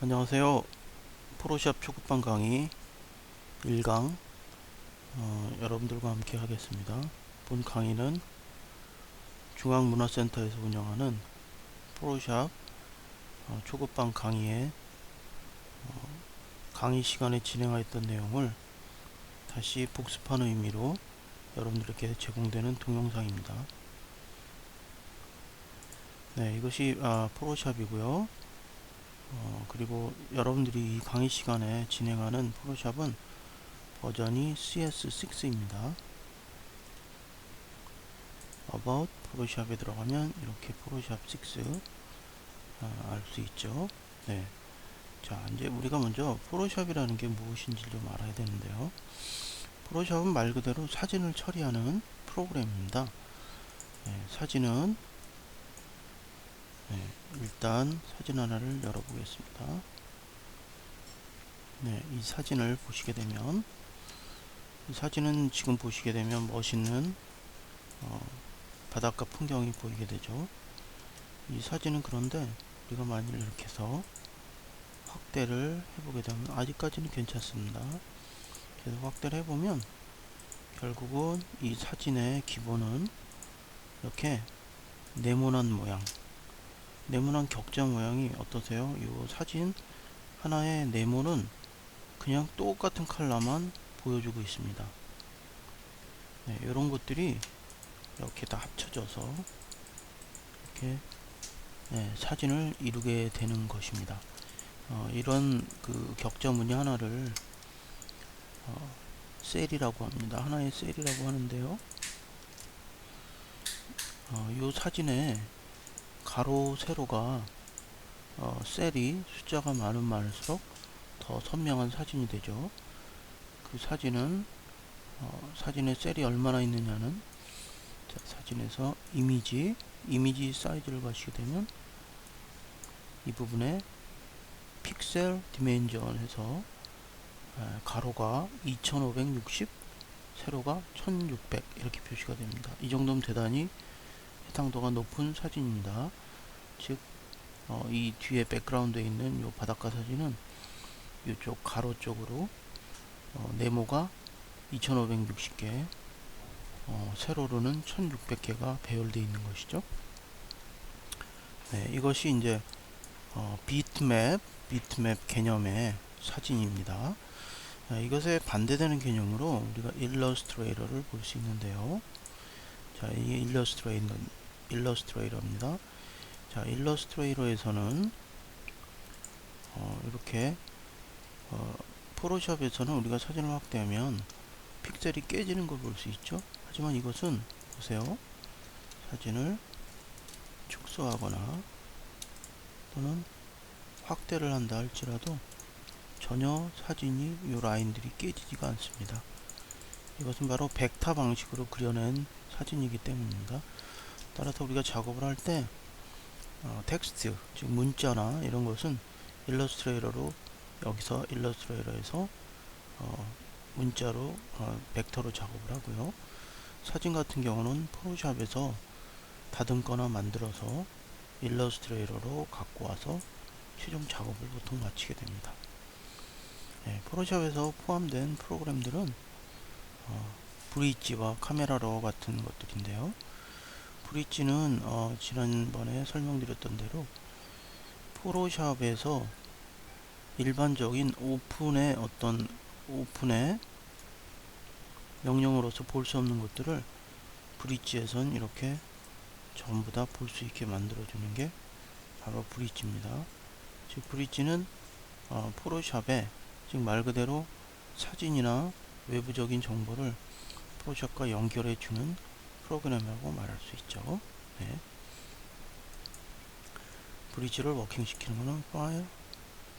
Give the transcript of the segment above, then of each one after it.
안녕하세요. 포토샵 초급반 강의 1강 여러분들과 함께 하겠습니다. 본 강의는 중앙문화센터에서 운영하는 포토샵 초급반 강의에 강의 시간에 진행하였던 내용을 다시 복습하는 의미로 여러분들에게 제공되는 동영상입니다. 네, 이것이 포토샵이고요. 그리고 여러분들이 이 강의 시간에 진행하는 포토샵은 버전이 CS6입니다. About 포토샵에 들어가면 이렇게 포토샵 6 알 수 있죠. 네. 자, 이제 우리가 먼저 포토샵이라는 게 무엇인지 좀 알아야 되는데요. 포토샵은 말 그대로 사진을 처리하는 프로그램입니다. 네, 사진은 일단 사진 하나를 열어보겠습니다. 네, 이 사진을 보시게 되면 이 사진은 지금 보시게 되면 멋있는 바닷가 풍경이 보이게 되죠. 이 사진은 그런데 우리가 만일 이렇게 해서 확대를 해보게 되면 아직까지는 괜찮습니다. 그래서 확대를 해보면 결국은 이 사진의 기본은 이렇게 네모난 모양, 네모난 격자 모양이 어떠세요? 이 사진 하나의 네모는 그냥 똑같은 컬러만 보여주고 있습니다. 네, 이런 것들이 이렇게 다 합쳐져서 이렇게 사진을 이루게 되는 것입니다. 이런 그 격자 무늬 하나를 셀이라고 합니다. 하나의 셀이라고 하는데요. 이 사진에 가로, 세로가 셀이 숫자가 많을수록 더 선명한 사진이 되죠. 그 사진은 사진에 셀이 얼마나 있느냐는 사진에서 이미지 사이즈를 가시게 되면 이 부분에 픽셀 디멘전 해서 가로가 2560, 세로가 1600 이렇게 표시가 됩니다. 이 정도면 대단히 해상도가 높은 사진입니다. 즉 이 뒤에 백그라운드에 있는 이 바닷가 사진은 이쪽 가로 쪽으로 네모가 2560개, 세로로는 1600개가 배열되어 있는 것이죠. 네, 이것이 이제 비트맵 개념의 사진입니다. 이것에 반대되는 개념으로 우리가 일러스트레이터를 볼 수 있는데요. 자, 이게 일러스트레이터입니다. 자, 일러스트레이터에서는 이렇게 포토샵에서는 우리가 사진을 확대하면 픽셀이 깨지는 걸 볼 수 있죠. 하지만 이것은 보세요. 사진을 축소하거나 또는 확대를 한다 할지라도 전혀 사진이 이 라인들이 깨지지가 않습니다. 이것은 바로 벡터 방식으로 그려낸 사진이기 때문입니다. 따라서 우리가 작업을 할 때 텍스트, 즉 문자나 이런 것은 일러스트레이터로 여기서 일러스트레이터에서 문자로 벡터로 작업을 하고요. 사진 같은 경우는 포토샵에서 다듬거나 만들어서 일러스트레이터로 갖고 와서 최종 작업을 보통 마치게 됩니다. 포토샵에서 포함된 프로그램들은 브릿지와 카메라러 같은 것들인데요. 브릿지는 지난번에 설명드렸던 대로 포토샵에서 일반적인 오픈의 명령으로서 볼 수 없는 것들을 브릿지에선 이렇게 전부 다 볼 수 있게 만들어주는 게 바로 브릿지입니다. 즉 브릿지는 포토샵에 즉 말 그대로 사진이나 외부적인 정보를 포토샵과 연결해 주는 프로그램이라고 말할 수 있죠. 네. 브릿지를 워킹 시키는 것은 File,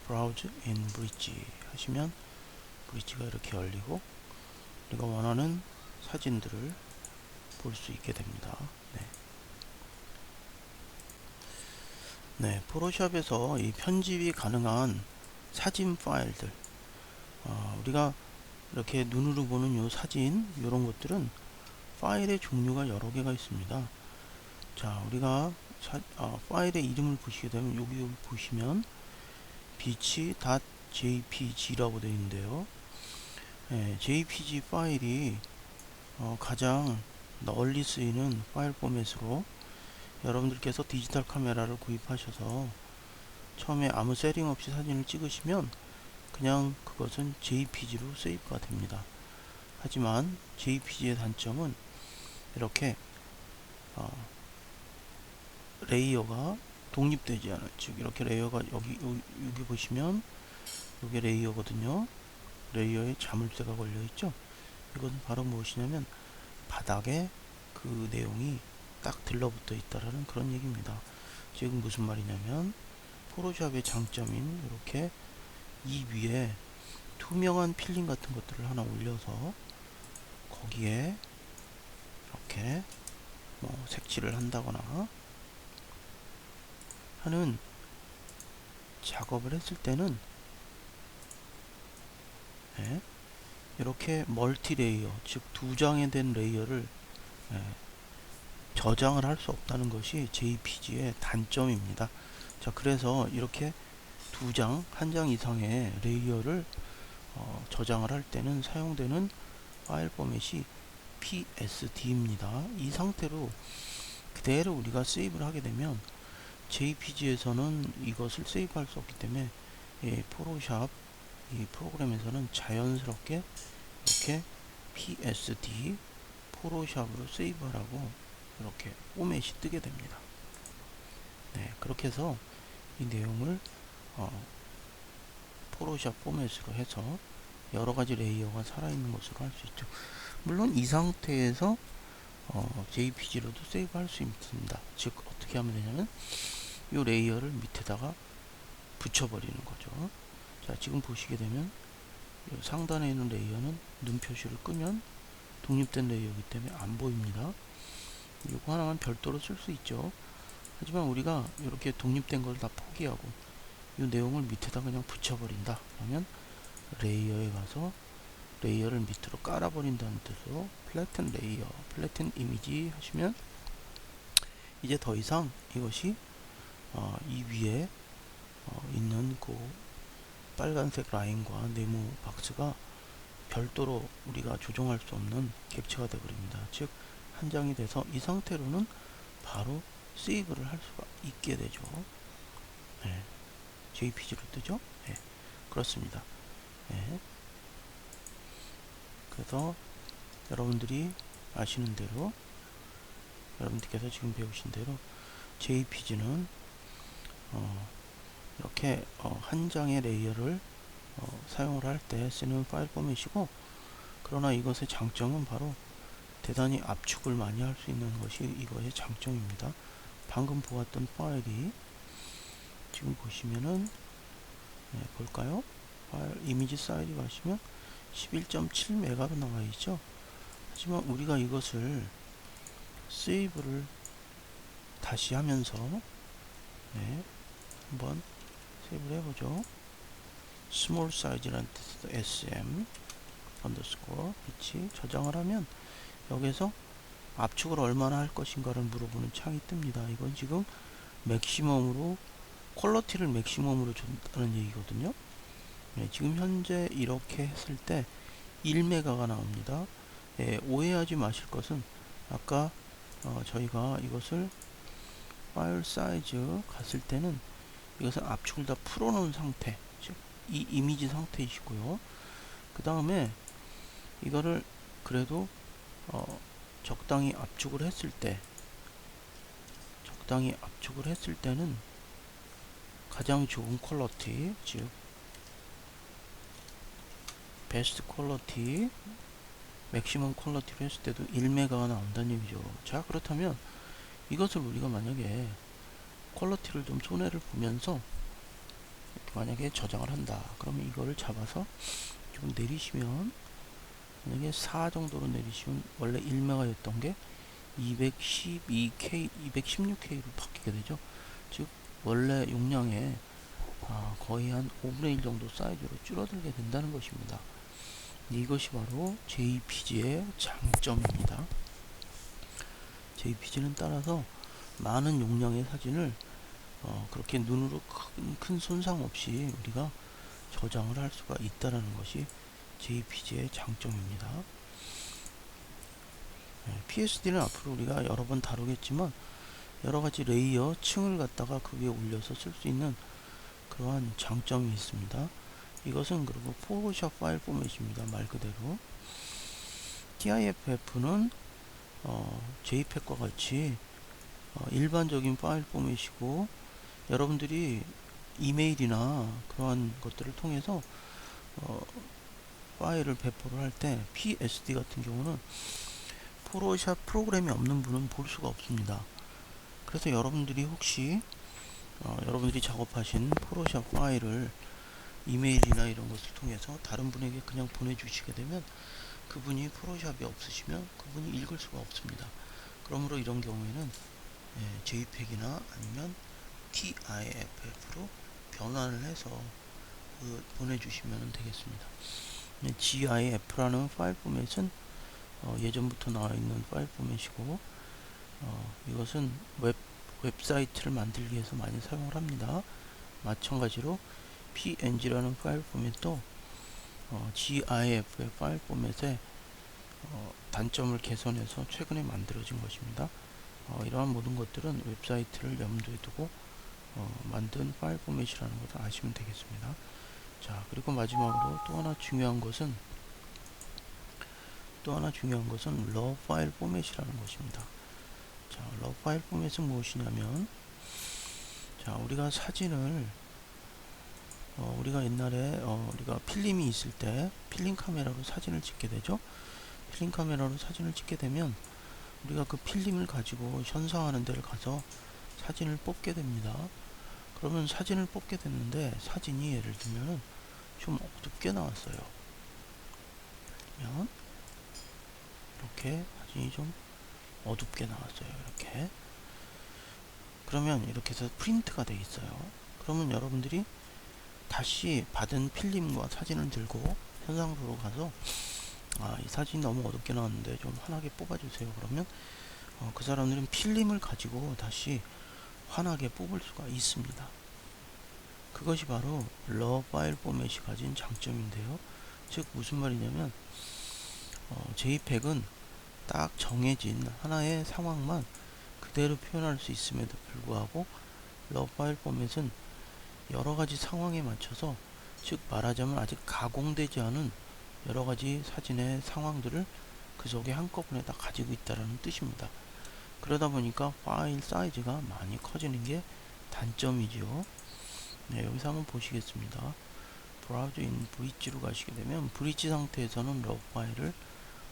Browse in Bridge 하시면 브릿지가 이렇게 열리고 우리가 원하는 사진들을 볼 수 있게 됩니다. 네, 포토샵에서 이 편집이 가능한 사진 파일들, 우리가 이렇게 눈으로 보는 요 사진, 이런 것들은 파일의 종류가 여러 개가 있습니다. 자, 우리가 파일의 이름을 보시게 되면 여기 보시면 beach.jpg라고 되어 있는데요. jpg 파일이 가장 널리 쓰이는 파일 포맷으로, 여러분들께서 디지털 카메라를 구입하셔서 처음에 아무 세팅 없이 사진을 찍으시면 그냥 그것은 jpg로 세이브가 됩니다. 하지만 jpg의 단점은 이렇게 레이어가 독립되지 않아요. 즉 이렇게 레이어가 여기 보시면 이게 레이어거든요. 레이어에 자물쇠가 걸려 있죠. 이것은 바로 무엇이냐면 바닥에 그 내용이 딱 들러붙어 있다라는 그런 얘기입니다. 지금 무슨 말이냐면 포토샵의 장점인 이렇게 이 위에 투명한 필름 같은 것들을 하나 올려서 거기에 이렇게 뭐 색칠을 한다거나 하는 작업을 했을 때는 이렇게 멀티 레이어, 즉 두 장에 된 레이어를 저장을 할 수 없다는 것이 jpg의 단점입니다. 자, 그래서 이렇게 두 장, 한 장 이상의 레이어를 저장을 할 때는 사용되는 파일 포맷이 PSD입니다. 이 상태로 그대로 우리가 세이브를 하게 되면 jpg에서는 이것을 세이브할 수 없기 때문에 포토샵 이 프로그램에서는 자연스럽게 이렇게 PSD 포토샵으로 세이브하라고 이렇게 포맷이 뜨게 됩니다. 네, 그렇게 해서 이 내용을 포토샵 포맷으로 해서 여러가지 레이어가 살아있는 것으로 할 수 있죠. 물론 이 상태에서 jpg로도 세이브 할 수 있습니다. 즉 어떻게 하면 되냐면 이 레이어를 밑에다가 붙여버리는 거죠. 자, 지금 보시게 되면 상단에 있는 레이어는 눈 표시를 끄면 독립된 레이어이기 때문에 안 보입니다. 이거 하나만 별도로 쓸 수 있죠. 하지만 우리가 이렇게 독립된 걸 다 포기하고 이 내용을 밑에다 그냥 붙여버린다. 그러면 레이어에 가서 레이어를 밑으로 깔아버린다는 뜻으로 플래튼 레이어, 플래튼 이미지 하시면 이제 더 이상 이것이 이 위에 있는 그 빨간색 라인과 네모 박스가 별도로 우리가 조정할 수 없는 객체가 되어버립니다. 즉 한 장이 돼서 이 상태로는 바로 세이브를 할 수가 있게 되죠. 네. jpg로 뜨죠. 네. 그렇습니다. 네. 그래서 여러분들이 아시는 대로, 여러분들께서 지금 배우신 대로 jpg는 이렇게 한 장의 레이어를 사용을 할 때 쓰는 파일 포맷이고, 그러나 이것의 장점은 바로 대단히 압축을 많이 할 수 있는 것이 이것의 장점입니다. 방금 보았던 파일이 지금 보시면은 볼까요? 파일 이미지 사이즈 가시면 11.7메가로 나와 있죠. 하지만 우리가 이것을 세이브를 다시 하면서 한번 세이브를 해보죠. 스몰 사이즈라는 뜻에서 sm 언더스코어 비치 저장을 하면 여기서 압축을 얼마나 할 것인가를 물어보는 창이 뜹니다. 이건 지금 맥시멈으로 퀄러티를 맥시멈으로 준다는 얘기거든요. 지금 현재 이렇게 했을 때 1메가가 나옵니다. 오해하지 마실 것은 아까 저희가 이것을 파일 사이즈 갔을 때는 이것은 압축을 다 풀어놓은 상태, 즉 이 이미지 상태이시고요. 그 다음에 이거를 그래도 적당히 압축을 했을 때는 가장 좋은 퀄러티, 즉 베스트 퀄러티, 맥시멈 퀄러티로 했을 때도 1메가가 나온다는 얘기죠. 자, 그렇다면 이것을 우리가 만약에 퀄러티를 좀 손해를 보면서 만약에 저장을 한다. 그러면 이거를 잡아서 좀 내리시면, 만약에 4 정도로 내리시면 원래 1메가였던 게 212K, 216K로 바뀌게 되죠. 즉 원래 용량의 거의 한 5분의 1 정도 사이즈로 줄어들게 된다는 것입니다. 이것이 바로 jpg의 장점입니다. jpg는 따라서 많은 용량의 사진을 그렇게 눈으로 큰 손상 없이 우리가 저장을 할 수가 있다는 것이 JPG의 장점입니다. PSD는 앞으로 우리가 여러 번 다루겠지만 여러가지 레이어 층을 갖다가 그 위에 올려서 쓸 수 있는 그러한 장점이 있습니다. 이것은 그리고 포토샵 파일 포맷입니다. 말 그대로 TIFF는 JPEG과 같이 일반적인 파일 포맷이고, 여러분들이 이메일이나 그러한 것들을 통해서 파일을 배포를 할 때 PSD 같은 경우는 포토샵 프로그램이 없는 분은 볼 수가 없습니다. 그래서 여러분들이 혹시 여러분들이 작업하신 포토샵 파일을 이메일이나 이런 것을 통해서 다른 분에게 그냥 보내주시게 되면 그분이 포토샵이 없으시면 그분이 읽을 수가 없습니다. 그러므로 이런 경우에는 JPEG이나 아니면 TIFF로 변환을 해서 보내주시면 되겠습니다. GIF라는 파일 포맷은 예전부터 나와 있는 파일 포맷이고, 이것은 웹사이트를 만들기 위해서 많이 사용을 합니다. 마찬가지로 PNG라는 파일 포맷도 GIF의 파일 포맷의 단점을 개선해서 최근에 만들어진 것입니다. 이러한 모든 것들은 웹사이트를 염두에 두고 만든 파일 포맷이라는 것을 아시면 되겠습니다. 자, 그리고 마지막으로 또 하나 중요한 것은 raw 파일 포맷이라는 것입니다. 자, raw 파일 포맷은 무엇이냐면, 자, 우리가 사진을 우리가 옛날에 우리가 필름이 있을 때 필름 카메라로 사진을 찍게 되죠. 필름 카메라로 사진을 찍게 되면 우리가 그 필름을 가지고 현상하는 데를 가서 사진을 뽑게 됩니다. 그러면 사진을 뽑게 됐는데 사진이 예를 들면 좀 어둡게 나왔어요. 그러면 이렇게 사진이 좀 어둡게 나왔어요. 이렇게. 그러면 이렇게 해서 프린트가 되어 있어요. 그러면 여러분들이 다시 받은 필름과 사진을 들고 현상소로 가서 이 사진이 너무 어둡게 나왔는데 좀 환하게 뽑아주세요. 그러면 그 사람들은 필름을 가지고 다시 환하게 뽑을 수가 있습니다. 그것이 바로 raw 파일 포맷이 가진 장점인데요. 즉 무슨 말이냐면 JPEG은 딱 정해진 하나의 상황만 그대로 표현할 수 있음에도 불구하고 raw 파일 포맷은 여러가지 상황에 맞춰서, 즉 말하자면 아직 가공되지 않은 여러가지 사진의 상황들을 그 속에 한꺼번에 다 가지고 있다는 뜻입니다. 그러다 보니까 파일 사이즈가 많이 커지는 게 단점이죠. 네, 여기서 한번 보시겠습니다. 브라우저 인 브릿지로 가시게 되면 브릿지 상태에서는 raw 파일을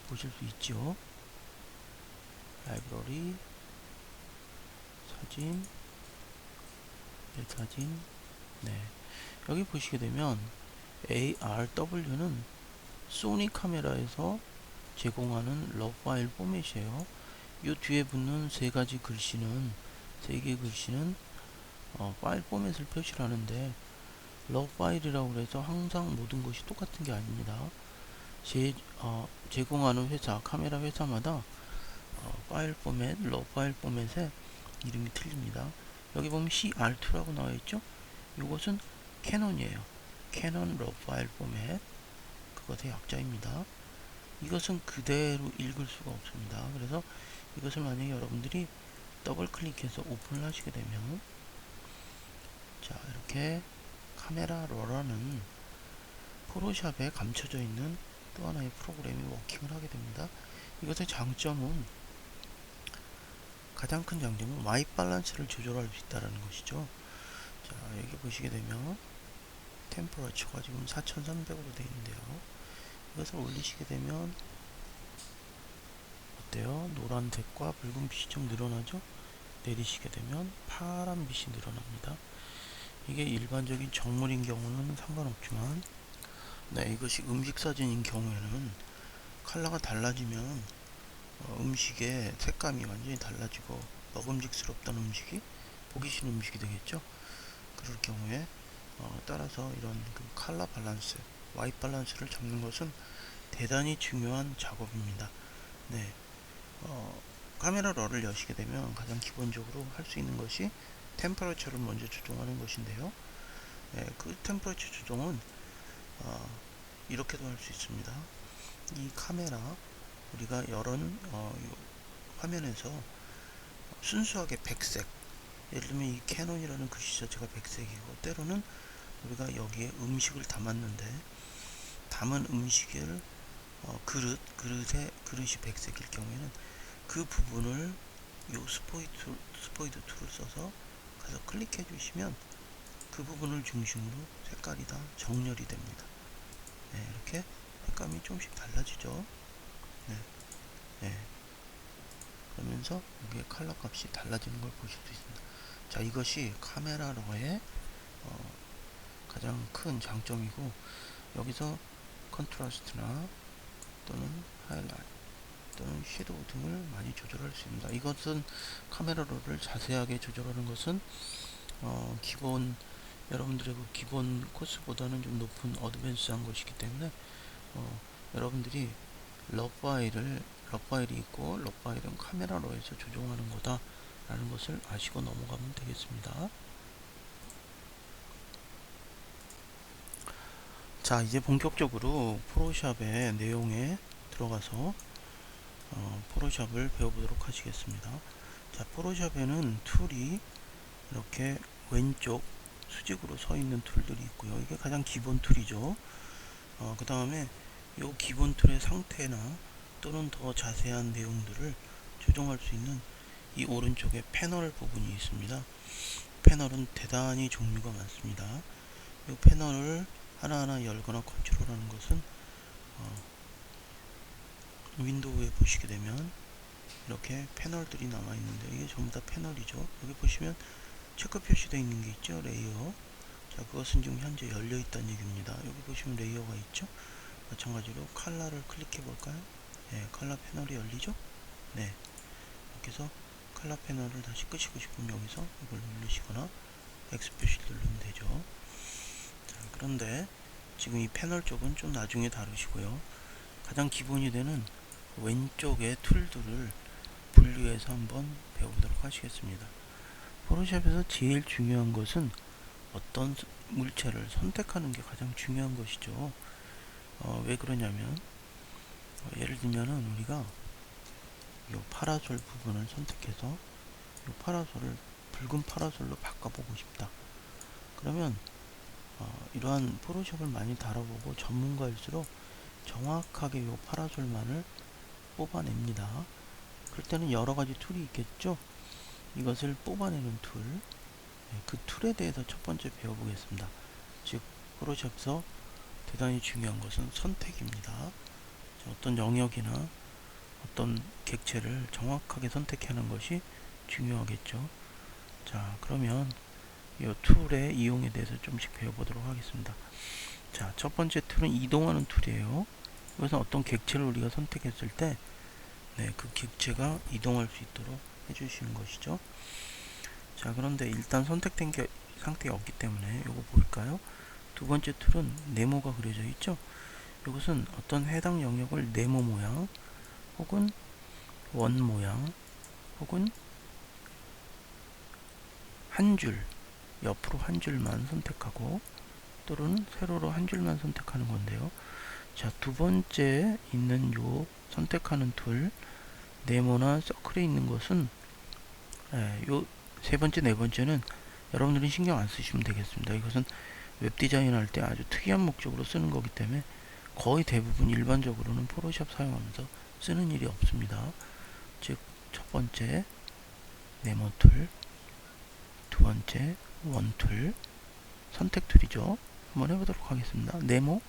보실 수 있죠. 라이브러리, 사진, 사진. 네, 여기 보시게 되면 ARW는 소니 카메라에서 제공하는 raw 파일 포맷이에요. 이 뒤에 붙는 세 개의 글씨는 파일 포맷을 표시를 하는데, raw 파일이라고 해서 항상 모든 것이 똑같은 게 아닙니다. 제공하는 회사, 카메라 회사마다 파일 포맷, raw 파일 포맷의 이름이 틀립니다. 여기 보면 CR2라고 나와 있죠. 이것은 캐논이에요. 캐논 raw 파일 포맷, 그것의 약자입니다. 이것은 그대로 읽을 수가 없습니다. 그래서 이것을 만약에 여러분들이 더블 클릭해서 오픈을 하시게 되면, 자, 이렇게 카메라 러라는 포토샵에 감춰져 있는 또 하나의 프로그램이 워킹을 하게 됩니다. 이것의 장점은, 가장 큰 장점은 와이트 밸런스를 조절할 수 있다는 것이죠. 자, 여기 보시게 되면 템퍼러처가 지금 4300으로 되어 있는데요. 이것을 올리시게 되면 어때요? 노란색과 붉은빛이 좀 늘어나죠? 내리시게 되면 파란빛이 늘어납니다. 이게 일반적인 정물인 경우는 상관없지만, 네, 이것이 음식 사진인 경우에는 컬러가 달라지면 음식의 색감이 완전히 달라지고 먹음직스럽다는 음식이 보기 싫은 음식이 되겠죠. 그럴 경우에 따라서 이런 그 컬러 밸런스, 화이트 밸런스를 잡는 것은 대단히 중요한 작업입니다. 네, 카메라 럴을 여시게 되면 가장 기본적으로 할 수 있는 것이 템퍼러처를 먼저 조정하는 것인데요. 그 템퍼러처 조정은 이렇게도 할 수 있습니다. 이 카메라 우리가 여런 화면에서 순수하게 백색, 예를 들면 이 캐논이라는 글씨 자체가 백색이고, 때로는 우리가 여기에 음식을 담았는데 담은 음식을 그릇이 백색일 경우에는 그 부분을 요 스포이드 툴을 써서 가서 클릭해 주시면 그 부분을 중심으로 색깔이 다 정렬이 됩니다. 이렇게 색감이 조금씩 달라지죠. 그러면서 여기에 컬러 값이 달라지는 걸 보실 수 있습니다. 자, 이것이 카메라 러의 가장 큰 장점이고, 여기서 컨트라스트나 또는 하이라이트 또는 섀도우 등을 많이 조절할 수 있습니다. 이것은 카메라 롤을 자세하게 조절하는 것은 기본 여러분들의 그 기본 코스보다는 좀 높은 어드밴스한 것이기 때문에 여러분들이 럽파일이 있고, 럽파일은 카메라 롤에서 조정하는 거다 라는 것을 아시고 넘어가면 되겠습니다. 자, 이제 본격적으로 포토샵의 내용에 들어가서 포토샵을 배워보도록 하시겠습니다. 자, 포토샵에는 툴이 이렇게 왼쪽 수직으로 서 있는 툴들이 있고요. 이게 가장 기본 툴이죠. 그 다음에 이 기본 툴의 상태나 또는 더 자세한 내용들을 조정할 수 있는 이 오른쪽에 패널 부분이 있습니다. 패널은 대단히 종류가 많습니다. 이 패널을 하나하나 열거나 컨트롤하는 것은 윈도우에 보시게 되면 이렇게 패널들이 남아 있는데, 이게 전부 다 패널이죠. 여기 보시면 체크 표시되어 있는 게 있죠. 레이어. 자, 그것은 지금 현재 열려 있다는 얘기입니다. 여기 보시면 레이어가 있죠. 마찬가지로 컬러를 클릭해 볼까요? 컬러 패널이 열리죠. 이렇게 해서 컬러 패널을 다시 끄시고 싶으면 여기서 이걸 누르시거나 X 표시를 누르면 되죠. 자, 그런데 지금 이 패널 쪽은 좀 나중에 다루시고요. 가장 기본이 되는 왼쪽의 툴들을 분류해서 한번 배워보도록 하시겠습니다. 포토샵에서 제일 중요한 것은 어떤 물체를 선택하는 게 가장 중요한 것이죠. 왜 그러냐면 예를 들면은 우리가 이 파라솔 부분을 선택해서 이 파라솔을 붉은 파라솔로 바꿔보고 싶다. 그러면 이러한 포토샵을 많이 다뤄보고 전문가일수록 정확하게 이 파라솔만을 뽑아냅니다. 그럴 때는 여러가지 툴이 있겠죠. 이것을 뽑아내는 툴, 그 툴에 대해서 첫 번째 배워보겠습니다. 즉 포토샵에서 대단히 중요한 것은 선택입니다. 어떤 영역이나 어떤 객체를 정확하게 선택하는 것이 중요하겠죠. 자, 그러면 이 툴의 이용에 대해서 좀씩 배워보도록 하겠습니다. 자, 첫 번째 툴은 이동하는 툴이에요. 이것은 어떤 객체를 우리가 선택했을 때 그 객체가 이동할 수 있도록 해주시는 것이죠. 자, 그런데 일단 선택된 게 상태가 없기 때문에 이거 볼까요? 두 번째 툴은 네모가 그려져 있죠. 이것은 어떤 해당 영역을 네모 모양 혹은 원 모양 혹은 한 줄, 옆으로 한 줄만 선택하고 또는 세로로 한 줄만 선택하는 건데요. 자, 두 번째 있는 요 선택하는 툴, 네모나 서클에 있는 것은 요 세 번째, 네 번째는 여러분들이 신경 안 쓰시면 되겠습니다. 이것은 웹 디자인 할 때 아주 특이한 목적으로 쓰는 거기 때문에 거의 대부분 일반적으로는 포토샵 사용하면서 쓰는 일이 없습니다. 즉, 첫 번째 네모 툴, 두 번째 원 툴, 선택 툴이죠. 한번 해보도록 하겠습니다. 네모.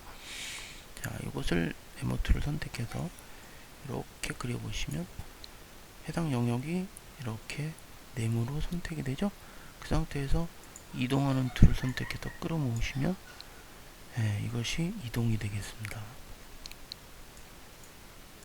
자, 이것을 네모 툴을 선택해서 이렇게 그려보시면 해당 영역이 이렇게 네모로 선택이 되죠. 그 상태에서 이동하는 툴을 선택해서 끌어모으시면 이것이 이동이 되겠습니다.